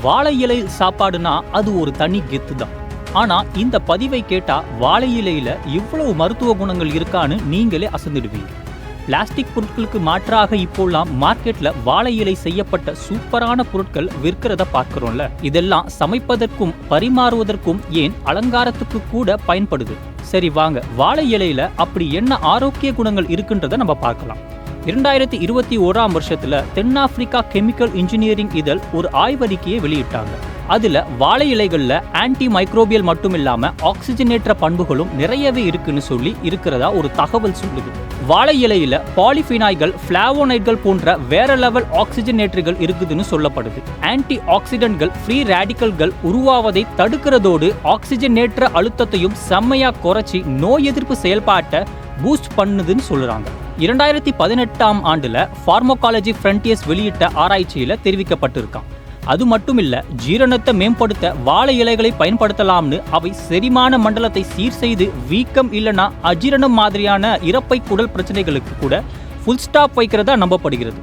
வாழை இலை சாப்பாடுனா அது ஒரு தனி கெத்து தான். ஆனா இந்த பதிவை கேட்டா வாழை இலையில இவ்வளவு மருத்துவ குணங்கள் இருக்கான்னு நீங்களே அசந்துடுவீங்க. பிளாஸ்டிக் பொருட்களுக்கு மாற்றாக இப்போல்லாம் மார்க்கெட்ல வாழை இலை செய்யப்பட்ட சூப்பரான பொருட்கள் விற்கிறத பார்க்கிறோம்ல. இதெல்லாம் சமைப்பதற்கும் பரிமாறுவதற்கும் ஏன் அலங்காரத்துக்கு கூட பயன்படுது. சரி வாங்க, வாழை இலையில அப்படி என்ன ஆரோக்கிய குணங்கள் இருக்குன்றத நம்ம பார்க்கலாம். 2021ஆம் வருஷத்துல தென்னாப்பிரிக்கா கெமிக்கல் இன்ஜினியரிங் இதழ் ஒரு ஆய்வறிக்கையை வெளியிட்டாங்க. அதுல வாழை இலைகள்ல ஆன்டி மைக்ரோபியல் மட்டும் இல்லாம ஆக்சிஜனேற்ற பண்புகளும் நிறையவே இருக்குன்னு சொல்லி இருக்கிறதா ஒரு தகவல் சொல்லுது. வாழை இலையில பாலிஃபினாய்கள், பிளாவோனைட்கள் போன்ற வேற லெவல் ஆக்சிஜனேற்றர்கள் இருக்குதுன்னு சொல்லப்படுது. ஆன்டி ஆக்சிடென்ட்கள் ஃப்ரீ ரேடிக்கல்கள் உருவாவதை தடுக்கிறதோடு ஆக்சிஜனேற்ற அழுத்தத்தையும் செம்மையா குறைச்சி நோய் எதிர்ப்பு செயல்பாட்டை பூஸ்ட் பண்ணுதுன்னு சொல்றாங்க. 2018ஆம் ஆண்டுல பார்மகாலஜி ஃப்ரண்டியர்ஸ் வெளியிட்ட ஆராய்ச்சியில தெரிவிக்கப்பட்டிருக்கான். அது மட்டும் இல்ல, ஜீரணத்தை மேம்படுத்த வாழை இலைகளை பயன்படுத்தலாம்னு, அவை செரிமான மண்டலத்தை சீர் செய்து வீக்கம் இல்லனா அஜீரணம் மாதிரியான இறப்பை குடல் பிரச்சனைகளுக்கு கூட ஃபுல் ஸ்டாப் வைக்கிறதா நம்பப்படுகிறது.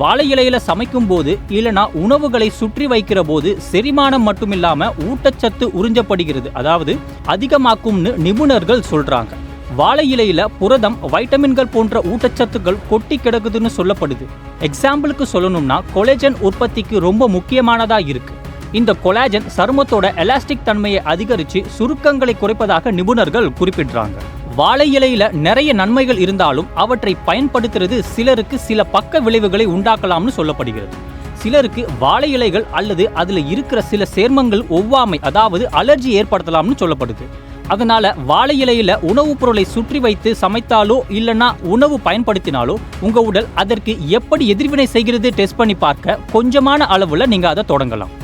வாழை இலையில சமைக்கும் போது இல்லனா உணவுகளை சுற்றி வைக்கிற போது செரிமானம் மட்டும் இல்லாம ஊட்டச்சத்து உறிஞ்சப்படுகிறது, அதாவது அதிகமாக்கும்னு நிபுணர்கள் சொல்றாங்க. வாழை இலையில புரதம், வைட்டமின்கள் போன்ற ஊட்டச்சத்துக்கள் கொட்டி கிடக்குதுன்னு சொல்லப்படுது. எக்ஸாம்பிளுக்கு சொல்லணும்னா கொலாஜன் உற்பத்திக்கு ரொம்ப முக்கியமானதா இருக்கு. இந்த கொலாஜன் சருமத்தோட எலாஸ்டிக் தன்மையை அதிகரித்து சுருக்கங்களை குறைப்பதாக நிபுணர்கள் குறிப்பிடுறாங்க. வாழை இலையில நிறைய நன்மைகள் இருந்தாலும் அவற்றை பயன்படுத்துறது சிலருக்கு சில பக்க விளைவுகளை உண்டாக்கலாம்னு சொல்லப்படுகிறது. சிலருக்கு வாழை இலைகள் அல்லது அதுல இருக்கிற சில சேர்மங்கள் ஒவ்வாமை, அதாவது அலர்ஜி ஏற்படுத்தலாம்னு சொல்லப்படுது. அதனால வாழை இலையில உணவுப் பொருளை சுற்றி வைத்து சமைத்தாலோ இல்லைன்னா உணவு பயன்படுத்தினாலோ உங்க உடல் அதற்கு எப்படி எதிர்வினை செய்கிறது டெஸ்ட் பண்ணி பார்க்க கொஞ்சமான அளவுல நீங்க அதை தொடங்கலாம்.